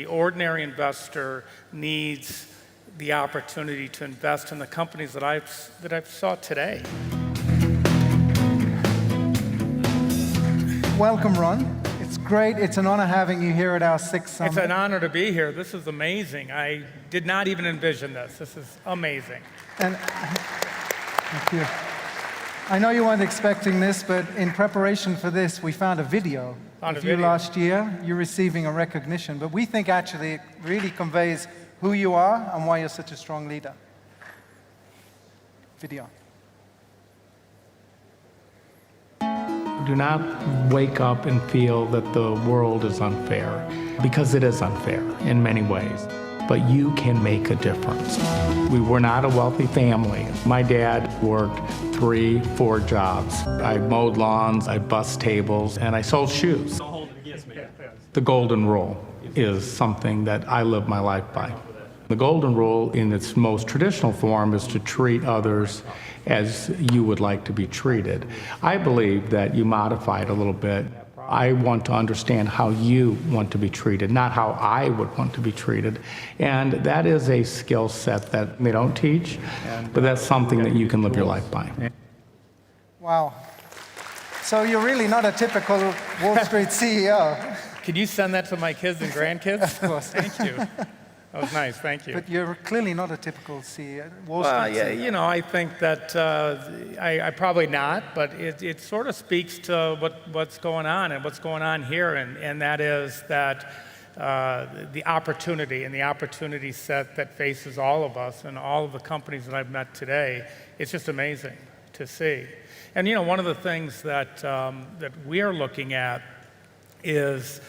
ordinary investor needs the opportunity to invest in the companies that I've saw today. Welcome, Ron. It's great. It's an honor having you here at our 6th Summit. It's an honor to be here. This is amazing. I did not even envision this. This is amazing. And thank you. I know you weren't expecting this, but in preparation for this, we found a video of you last year. You're receiving a recognition, but we think actually it really conveys who you are and why you're such a strong leader. Video. Do not wake up and feel that the world is unfair, because it is unfair in many ways. But you can make a difference. We were not a wealthy family. My dad worked 3, 4 jobs. I mowed lawns, I bussed tables, and I sold shoes. The golden rule is something that I live my life by. The golden rule in its most traditional form is to treat others as you would like to be treated. I believe that you modify it a little bit. I want to understand how you want to be treated, not how I would want to be treated. And that is a skill set that they don't teach, but that's something that you can live your life by. Wow. So you're really not a typical Wall Street CEO. Can you send that to my kids and grandkids? Of course. Thank you. That was nice, thank you. But you're clearly not a typical CEO, Wall Street Well, yeah, CEO. you know, I think that I probably not, but it sort of speaks to what's going on and what's going on here, and that is that the opportunity and the opportunity set that faces all of us and all of the companies that I've met today, it's just amazing to see. And you know, one of the things that that we are looking at is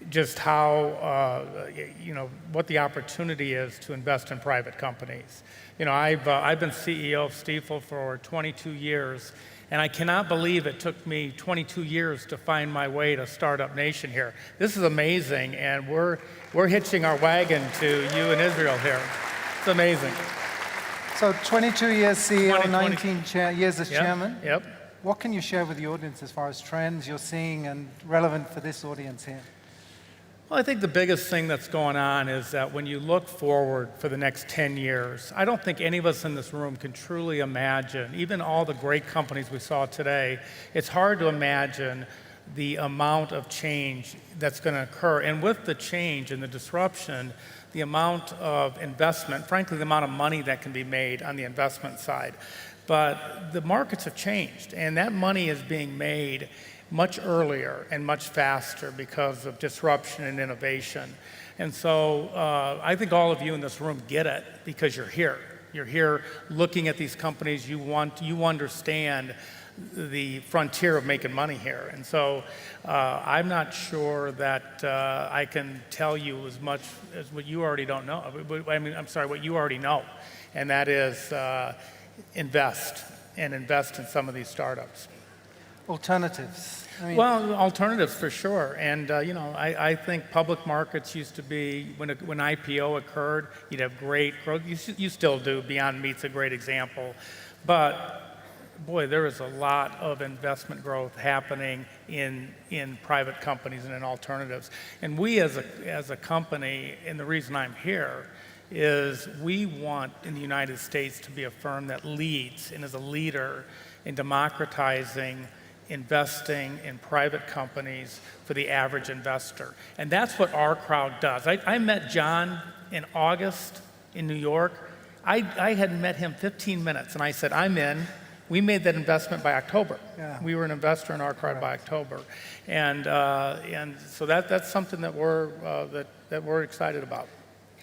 just how, you know, what the opportunity is to invest in private companies. You know, I've been CEO of Stifel for 22 years, and I cannot believe it took me 22 years to find my way to Startup Nation here. This is amazing, and we're hitching our wagon to you in Israel here. It's amazing. So 22 years CEO, 19 years as chairman. Yep. What can you share with the audience as far as trends you're seeing and relevant for this audience here? Well, I think the biggest thing that's going on is that when you look forward for the next 10 years, I don't think any of us in this room can truly imagine, even all the great companies we saw today, it's hard to imagine the amount of change that's going to occur. And with the change and the disruption, the amount of investment, frankly, the amount of money that can be made on the investment side. But the markets have changed, and that money is being made much earlier and much faster because of disruption and innovation. And so I think all of you in this room get it because you're here. You're here looking at these companies. You understand the frontier of making money here. And so I'm not sure that I can tell you as much as what you already don't know. I mean, I'm sorry, what you already know. And that is invest in some of these startups. Alternatives. I mean, well, alternatives for sure. And you know, I think public markets used to be, when IPO occurred, you'd have great growth. You still do. Beyond Meat's a great example. But boy, there is a lot of investment growth happening in private companies and in alternatives. And we as a company, and the reason I'm here, is we want in the United States to be a firm that leads and is a leader in democratizing investing in private companies for the average investor. And that's what OurCrowd does. I met John in August in New York. I had met him 15 minutes, and I said, I'm in. We made that investment by October. Yeah. We were an investor in OurCrowd by October. And so that's something that we're excited about.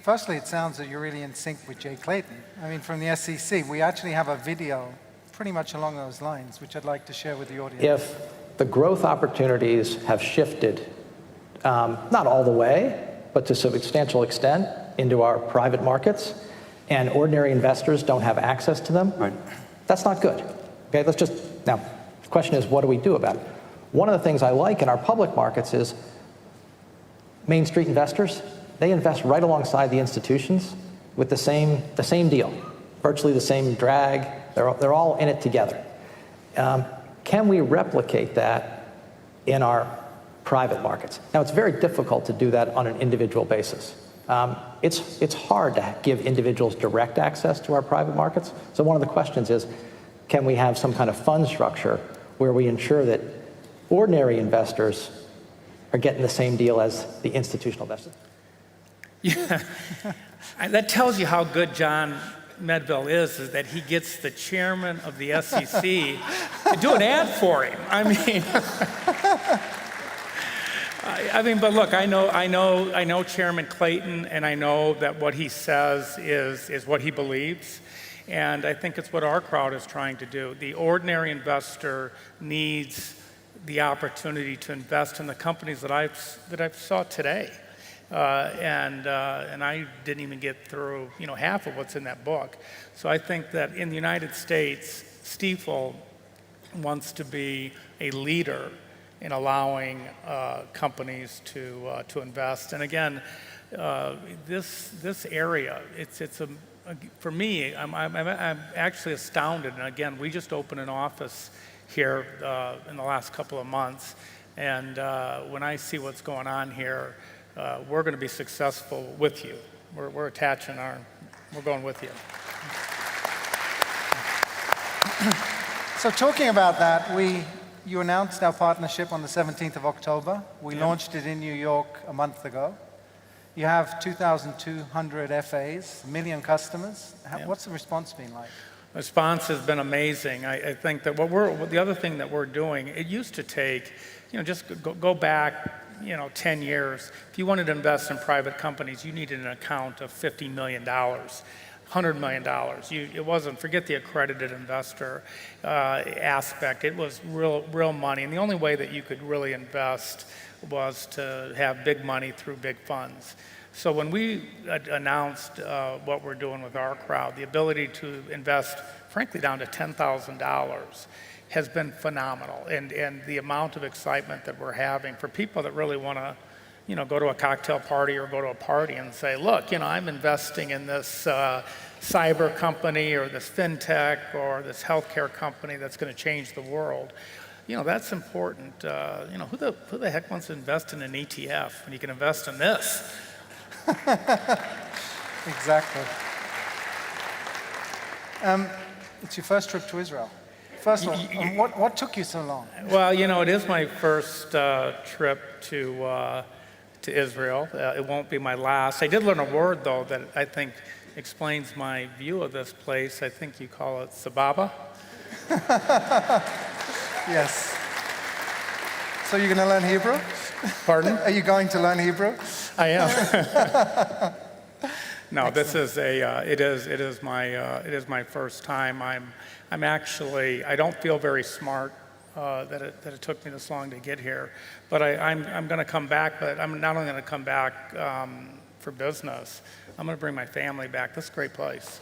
Firstly, it sounds that you're really in sync with Jay Clayton. I mean, from the SEC, we actually have a video pretty much along those lines, which I'd like to share with the audience. If the growth opportunities have shifted, not all the way, but to a substantial extent into our private markets, and ordinary investors don't have access to them, right, that's not good. Okay, now, the question is, what do we do about it? One of the things I like in our public markets is Main Street investors, they invest right alongside the institutions with the same deal, virtually the same drag. They're all in it together. Can we replicate that in our private markets? Now, it's very difficult to do that on an individual basis. It's hard to give individuals direct access to our private markets. So one of the questions is, can we have some kind of fund structure where we ensure that ordinary investors are getting the same deal as the institutional investors? Yeah, that tells you how good John Medville is that he gets the chairman of the SEC to do an ad for him. I mean, but look, I know Chairman Clayton, and I know that what he says is what he believes, and I think it's what OurCrowd is trying to do. The ordinary investor needs the opportunity to invest in the companies that I saw today. And I didn't even get through, half of what's in that book. So I think that in the United States, Stifel wants to be a leader in allowing companies to invest. And again, this area, for me, I'm actually astounded. And again, we just opened an office here in the last couple of months, and when I see what's going on here, we're going to be successful with you. We're we're going with you. So talking about that, you announced our partnership on the 17th of October. We launched it in New York a month ago. You have 2,200 FAs, 1 million customers. What's the response been like? The response has been amazing. I think that the other thing that we're doing, it used to take, just go back, 10 years. If you wanted to invest in private companies, you needed an account of $50 million, $100 million. It wasn't, forget the accredited investor aspect. It was real money. And the only way that you could really invest was to have big money through big funds. So when we announced what we're doing with OurCrowd, the ability to invest, frankly, down to $10,000 has been phenomenal. And the amount of excitement that we're having for people that really want to, go to a cocktail party or go to a party and say, look, I'm investing in this cyber company or this fintech or this healthcare company that's going to change the world. That's important. Who the heck wants to invest in an ETF when you can invest in this? Exactly. It's your first trip to Israel. First of all, what took you so long? Well, it is my first trip to Israel. It won't be my last. I did learn a word, though, that I think explains my view of this place. I think you call it sababa. Yes. So you're going to learn Hebrew? Pardon? Are you going to learn Hebrew? I am. No, this is it is my first time. I'm actually, I don't feel very smart that it took me this long to get here, but I'm going to come back. But I'm not only going to come back for business. I'm going to bring my family back. This is a great place.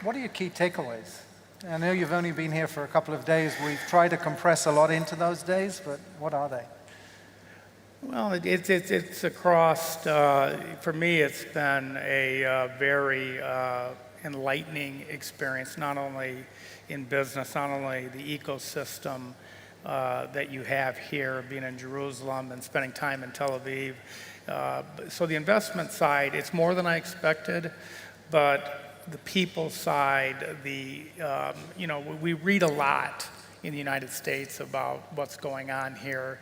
What are your key takeaways? I know you've only been here for a couple of days. We've tried to compress a lot into those days, but what are they? Well, it's across, for me, it's been a very enlightening experience, not only in business, not only the ecosystem that you have here, being in Jerusalem and spending time in Tel Aviv. So the investment side, it's more than I expected, but the people side, we read a lot in the United States about what's going on here,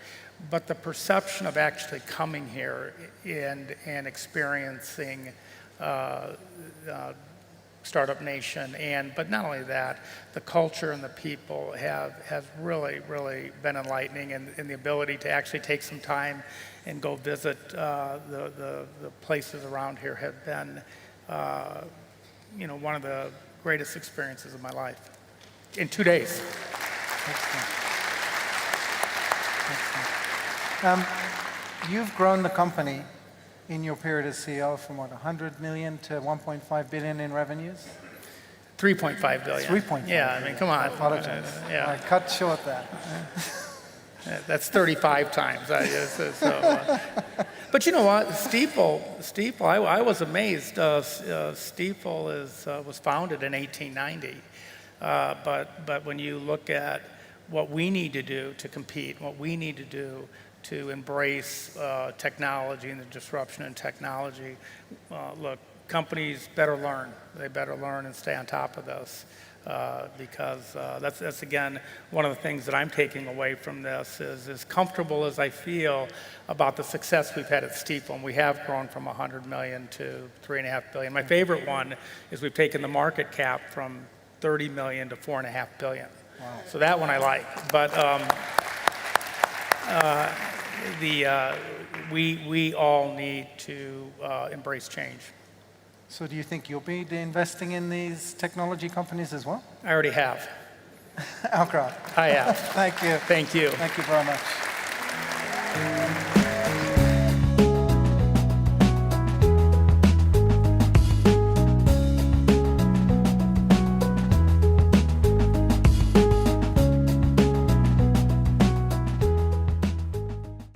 but the perception of actually coming here and experiencing Startup Nation, but not only that, the culture and the people has really been enlightening, and the ability to actually take some time and go visit the places around here have been one of the greatest experiences of my life in 2 days. Excellent. You've grown the company in your period as CEO from what, 100 million to 1.5 billion in revenues? 3.5 billion. 3.5. Yeah, I mean, come on. I apologize. Yeah. I cut short that. That's 35 times. But you know what? Stifel, I was amazed. Stifel was founded in 1890. But when you look at what we need to do to compete, what we need to do to embrace technology and the disruption in technology. Look, companies better learn. They better learn and stay on top of this because that's, again, one of the things that I'm taking away from this is as comfortable as I feel about the success we've had at Stifel, and we have grown from 100 million to 3.5 billion. My favorite one is we've taken the market cap from 30 million to 4.5 billion. Wow. So that one I like. But we all need to embrace change. So do you think you'll be investing in these technology companies as well? I already have. OurCrowd. I have. Thank you. Thank you. Thank you very much.